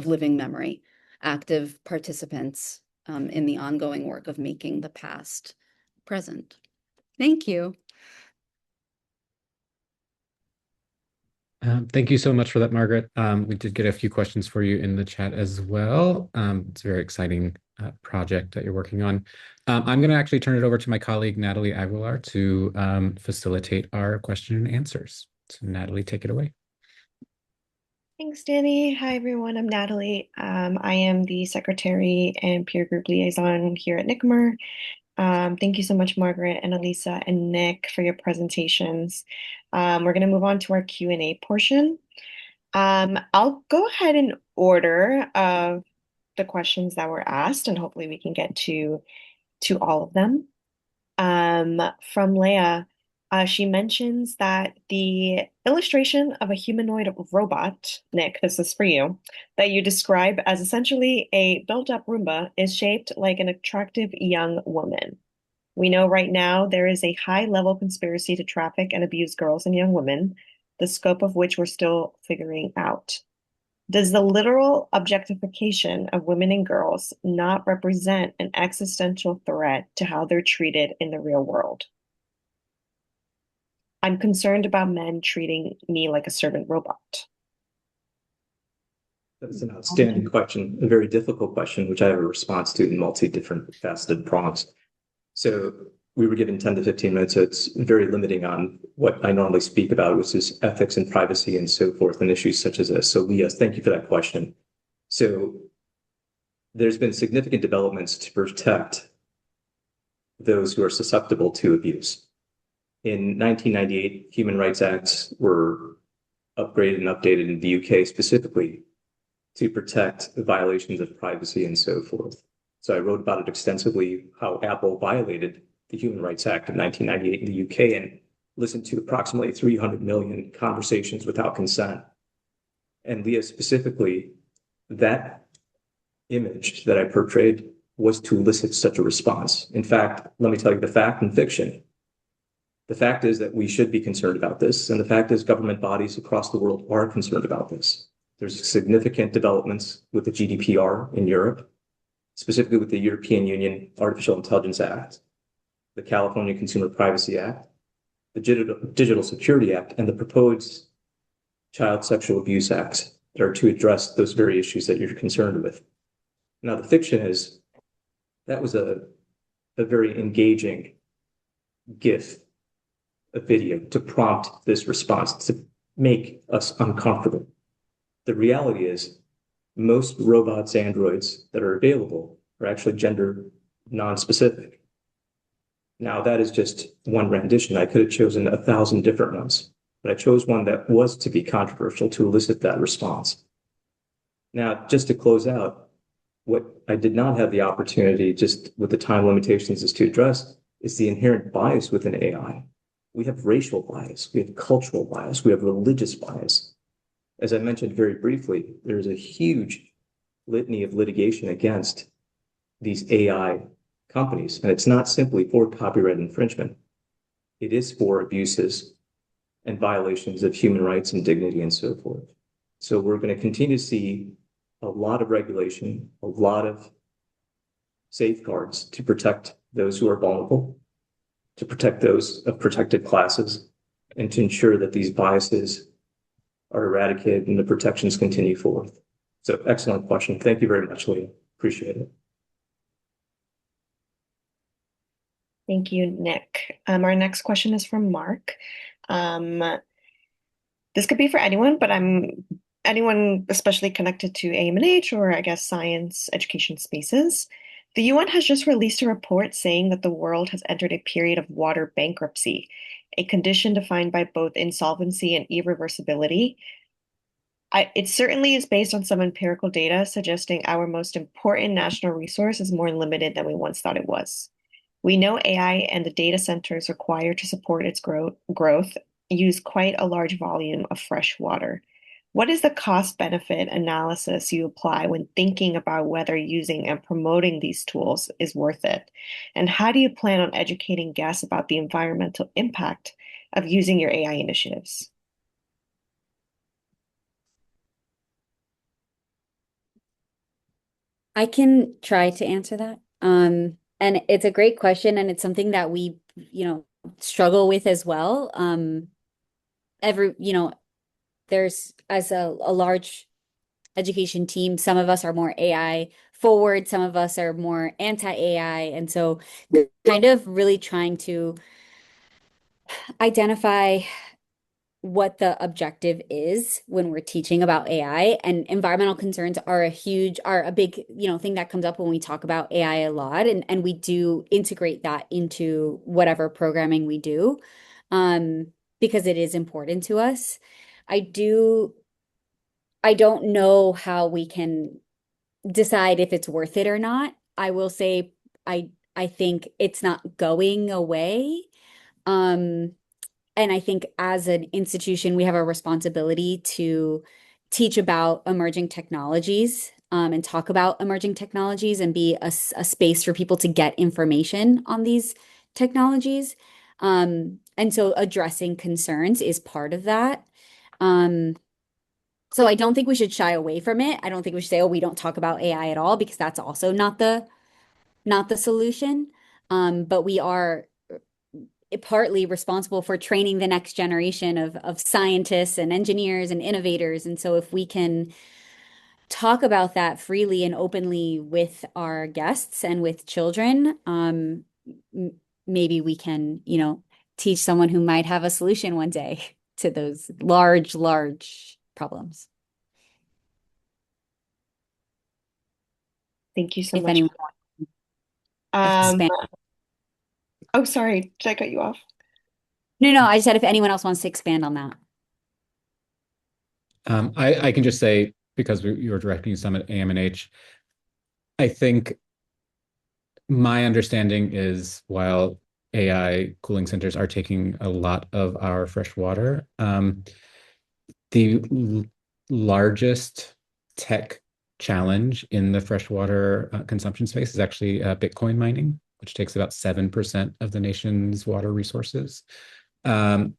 living memory, active participants in the ongoing work of making the past present. Thank you. Thank you so much for that, Margaret. We did get a few questions for you in the chat as well. It's a very exciting project that you're working on. I'm going to actually turn it over to my colleague, Natalie Aguilar, to facilitate our question and answers. So Natalie, take it away. Thanks, Danny. Hi, everyone. I'm Natalie. I am the secretary and peer group liaison here at NICMR. Thank you so much, Margaret and Analisa and Nick, for your presentations. We're going to move on to our Q&A portion. I'll go ahead in order of the questions that were asked, and hopefully we can get to all of them. From Leah, she mentions that the illustration of a humanoid robot, Nick, this is for you, that you describe as essentially a built-up Roomba is shaped like an attractive young woman. We know right now there is a high-level conspiracy to traffic and abuse girls and young women, the scope of which we're still figuring out. Does the literal objectification of women and girls not represent an existential threat to how they're treated in the real world? I'm concerned about men treating me like a servant robot. That's an outstanding question, a very difficult question, which I have a response to in multi-different faceted prompts. So we were given 10 to 15 minutes, so it's very limiting on what I normally speak about, which is ethics and privacy and so forth, and issues such as this. So Leah, thank you for that question. So there's been significant developments to protect those who are susceptible to abuse. In 1998, Human Rights Acts were upgraded and updated in the UK specifically to protect violations of privacy and so forth. So I wrote about it extensively, how Apple violated the Human Rights Act of 1998 in the UK and listened to approximately 300 million conversations without consent. And Leah, specifically, that image that I portrayed was to elicit such a response. In fact, let me tell you the fact and fiction. The fact is that we should be concerned about this, and the fact is government bodies across the world are concerned about this. There's significant developments with the GDPR in Europe, specifically with the European Union Artificial Intelligence Act, the California Consumer Privacy Act, the Digital Security Act, and the proposed Child Sexual Abuse Act that are to address those very issues that you're concerned with. Now, the fiction is that was a very engaging GIF, a video to prompt this response, to make us uncomfortable. The reality is most robots, androids that are available are actually gender non-specific. Now, that is just one rendition. I could have chosen 1,000 different ones, but I chose one that was to be controversial to elicit that response. Now, just to close out, what I did not have the opportunity, just with the time limitations, is to address is the inherent bias within AI. We have racial bias, we have cultural bias, we have religious bias. As I mentioned very briefly, there's a huge litany of litigation against these AI companies, and it's not simply for copyright infringement. It is for abuses and violations of human rights and dignity and so forth. So we're going to continue to see a lot of regulation, a lot of safeguards to protect those who are vulnerable, to protect those of protected classes, and to ensure that these biases are eradicated and the protections continue forth. So excellent question. Thank you very much, Leah. Appreciate it. Thank you, Nick. Our next question is from Mark. This could be for anyone, but anyone especially connected to AMNH or I guess science education spaces. The UN has just released a report saying that the world has entered a period of water bankruptcy, a condition defined by both insolvency and irreversibility. It certainly is based on some empirical data suggesting our most important national resource is more limited than we once thought it was. We know AI and the data centers required to support its growth use quite a large volume of fresh water. What is the cost benefit analysis you apply when thinking about whether using and promoting these tools is worth it? And how do you plan on educating guests about the environmental impact of using your AI initiatives? I can try to answer that. And it's a great question, and it's something that we, struggle with as well. Every, there's as a large education team, some of us are more AI forward, some of us are more anti-AI. And so kind of really trying to identify what the objective is when we're teaching about AI, and environmental concerns are a big, thing that comes up when we talk about AI a lot. And we do integrate that into whatever programming we do, um, because it is important to us. I don't know how we can decide if it's worth it or not. I will say I think it's not going away. Um, and I think as an institution, we have a responsibility to teach about emerging technologies, and talk about emerging technologies and be a space for people to get information on these technologies. And so addressing concerns is part of that. Um, so I don't think we should shy away from it. I don't think we should say, oh, we don't talk about AI at all, because that's also not the solution. But we are partly responsible for training the next generation of scientists and engineers and innovators. And so if we can talk about that freely and openly with our guests and with children, maybe we can, teach someone who might have a solution one day to those large, large problems. Thank you so If much. anyone Um, expand. oh, sorry, did I cut you off? No, I said if anyone else wants to expand on that. I can just say, because you were directing some at AMNH, I think my understanding is while AI cooling centers are taking a lot of our fresh water, the largest tech challenge in the freshwater consumption space is actually Bitcoin mining, which takes about 7% of the nation's water resources. Um,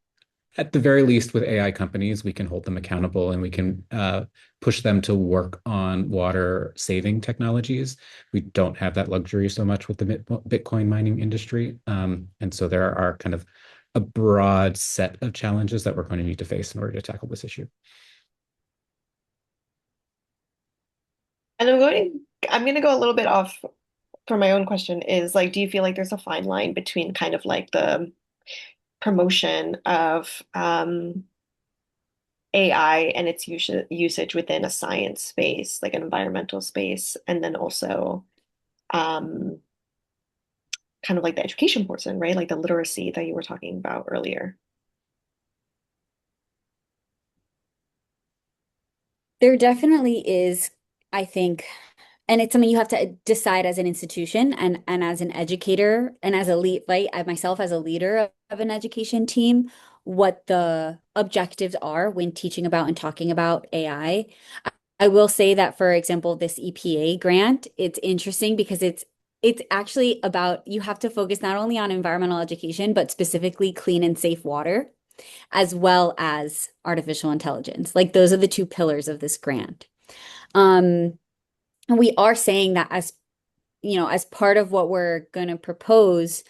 at the very least, with AI companies, we can hold them accountable and we can push them to work on water saving technologies. We don't have that luxury so much with the Bitcoin mining industry. And so there are kind of a broad set of challenges that we're going to need to face in order to tackle this issue. And I'm going to go a little bit off for my own question is like, do you feel like there's a fine line between kind of like the promotion of AI and its usage within a science space, like an environmental space, and then also um, kind of like the education portion, right? Like the literacy that you were talking about earlier. There definitely is, I think, and it's something you have to decide as an institution and as an educator and as a lead, right? I myself as a leader of an education team, what the objectives are when teaching about and talking about AI. I will say that, for example, this EPA grant, it's interesting because it's actually about you have to focus not only on environmental education, but specifically clean and safe water, as well as artificial intelligence. Like those are the two pillars of this grant. And we are saying that as part of what we're going to propose,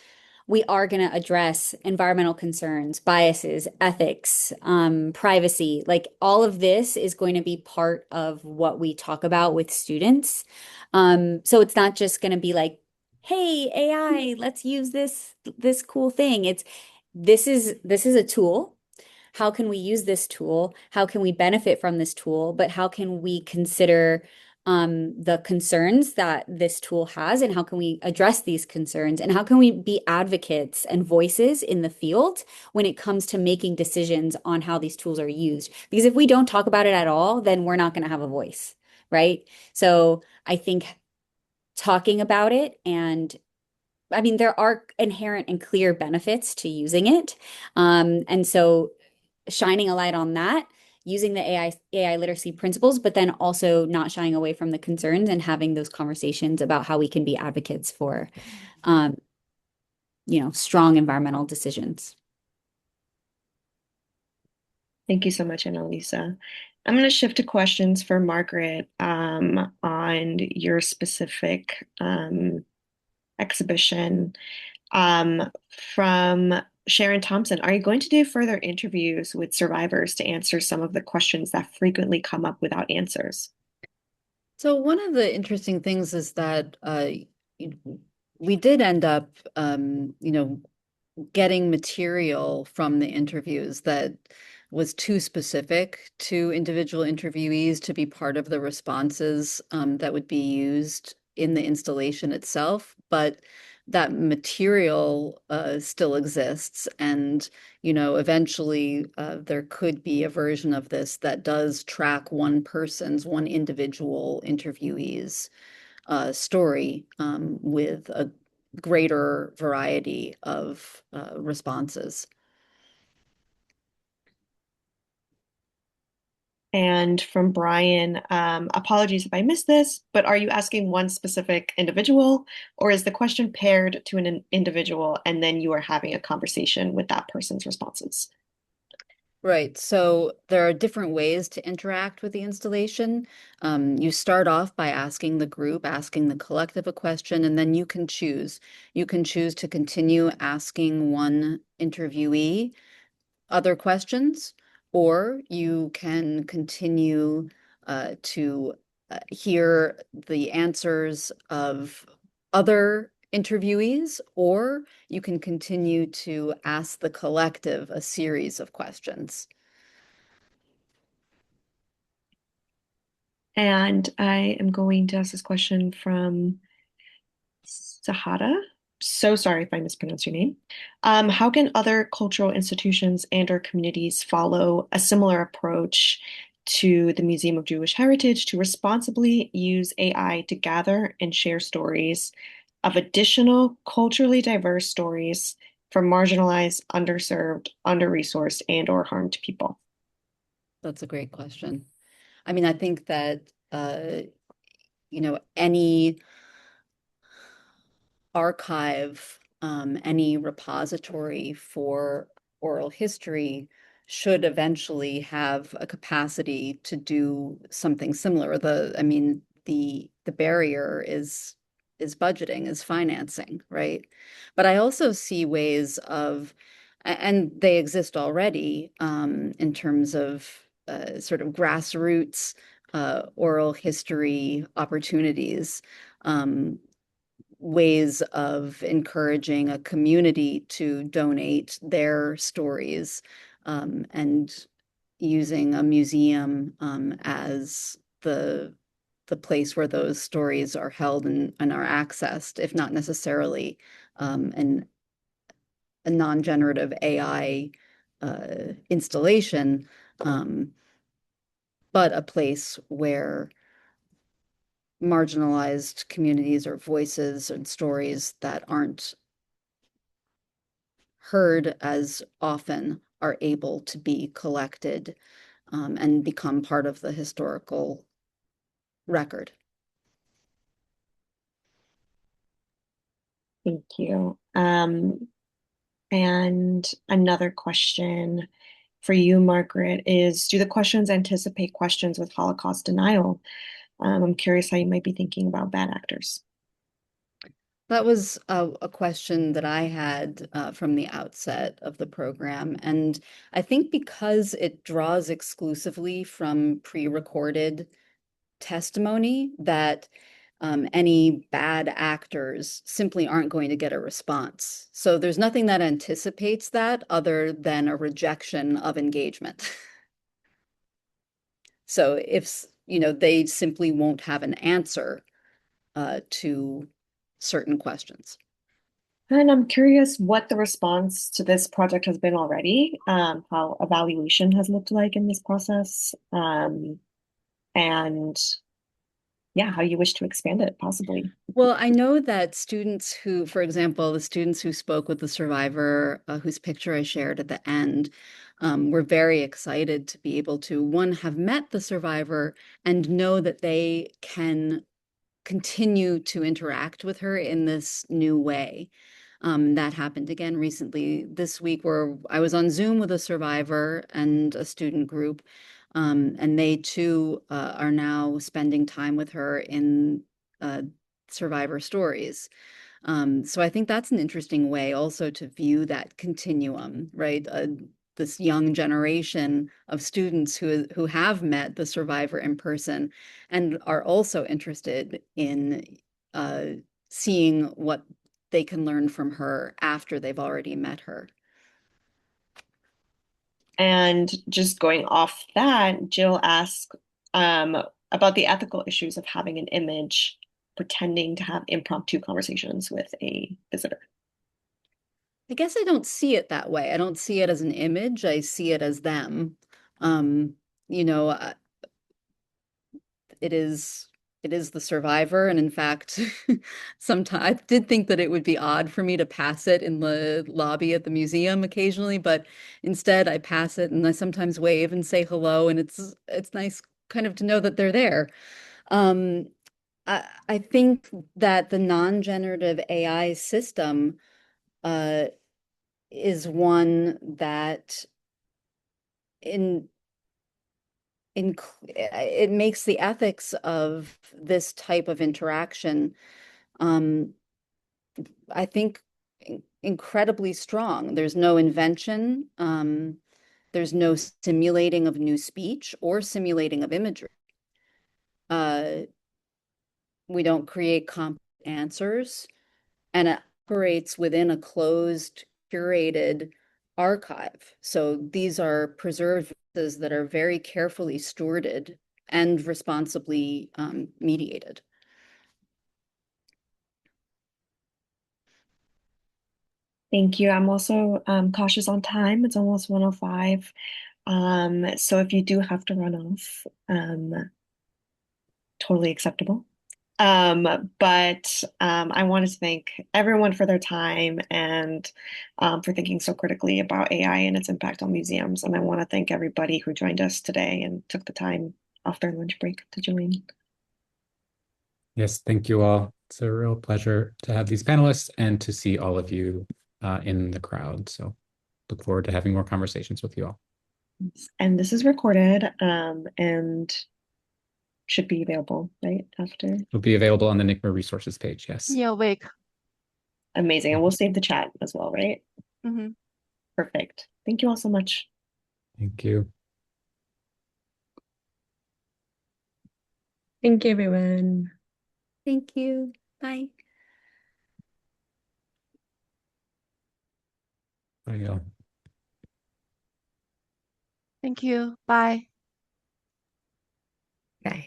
we are going to address environmental concerns, biases, ethics, privacy. Like all of this is going to be part of what we talk about with students. So it's not just going to be like, hey, AI, let's use this cool thing. This is a tool. How can we use this tool? How can we benefit from this tool? But how can we consider the concerns that this tool has, and how can we address these concerns, and how can we be advocates and voices in the field when it comes to making decisions on how these tools are used. Because if we don't talk about it at all, then we're not going to have a voice, right? So I think talking about it, and I mean, there are inherent and clear benefits to using it. And so shining a light on that, using the AI literacy principles, but then also not shying away from the concerns and having those conversations about how we can be advocates for, um, strong environmental decisions. Thank you so much, Analisa. I'm going to shift to questions for Margaret on your specific exhibition. From Sharon Thompson, are you going to do further interviews with survivors to answer some of the questions that frequently come up without answers? So one of the interesting things is that we did end up, getting material from the interviews that was too specific to individual interviewees to be part of the responses that would be used in the installation itself. But that material still exists, and eventually there could be a version of this that does track one individual interviewee's story with a greater variety of responses. And from Brian, apologies if I missed this, but are you asking one specific individual, or is the question paired to an individual and then you are having a conversation with that person's responses? Right. So there are different ways to interact with the installation. You start off by asking the group, asking the collective a question, and then you can choose. You can choose to continue asking one interviewee other questions, or you can continue to hear the answers of other interviewees, or you can continue to ask the collective a series of questions. And I am going to ask this question from Sahara. So sorry if I mispronounced your name. How can other cultural institutions and or communities follow a similar approach to the Museum of Jewish Heritage to responsibly use AI to gather and share stories of additional culturally diverse stories for marginalized, underserved, under-resourced, and or harmed people? That's a great question. I mean, I think that, any archive, any repository for oral history should eventually have a capacity to do something similar. The barrier is budgeting, is financing, right? But I also see ways of, and they exist already, in terms of sort of grassroots oral history opportunities. Ways of encouraging a community to donate their stories, and using a museum as the place where those stories are held and are accessed, if not necessarily a non-generative AI installation, but a place where marginalized communities or voices and stories that aren't heard as often are able to be collected, and become part of the historical record. Thank you. And another question for you, Margaret, is do the questions anticipate questions with Holocaust denial? I'm curious how you might be thinking about bad actors. That was a question that I had from the outset of the program. And I think because it draws exclusively from pre-recorded testimony, that any bad actors simply aren't going to get a response. So there's nothing that anticipates that other than a rejection of engagement. So they simply won't have an answer to certain questions. And I'm curious what the response to this project has been already, how evaluation has looked like in this process, and yeah, how you wish to expand it possibly. Well, I know that students who, for example, the students who spoke with the survivor, whose picture I shared at the end, were very excited to be able to, one, have met the survivor and know that they can continue to interact with her in this new way. That happened again recently this week, where I was on Zoom with a survivor and a student group, and they too are now spending time with her in survivor stories. So I think that's an interesting way also to view that continuum, right? This young generation of students who have met the survivor in person and are also interested in seeing what they can learn from her after they've already met her. And just going off that, Jill asked about the ethical issues of having an image pretending to have impromptu conversations with a visitor. I guess I don't see it that way. I don't see it as an image. I see it as them. Um, you know, it is the survivor, and in fact, sometimes I did think that it would be odd for me to pass it in the lobby at the museum occasionally, but instead I pass it and I sometimes wave and say hello, and it's nice kind of to know that they're there. Um, I think that the non-generative AI system uh, is one that in it makes the ethics of this type of interaction, um, I think, incredibly strong. There's no invention. There's no simulating of new speech or simulating of imagery. Uh, we don't create competent answers, and it operates within a closed, curated archive. So these are preserved voices that are very carefully stewarded and responsibly mediated. Thank you. I'm also cautious on time. It's almost 1:05. So if you do have to run off, totally acceptable. But I wanted to thank everyone for their time and for thinking so critically about AI and its impact on museums. And I want to thank everybody who joined us today and took the time off their lunch break to join. Yes, thank you all. It's a real pleasure to have these panelists and to see all of you in the crowd. So look forward to having more conversations with you all. And this is recorded and should be available right after. It'll be available on the NICMA resources page. Yes. Yeah, awake. Amazing. And we'll save the chat as well, right? Mm-hmm. Perfect. Thank you all so much. Thank you. Thank you, everyone. Thank you. Bye. Bye, y'all. Thank you. Bye. Bye.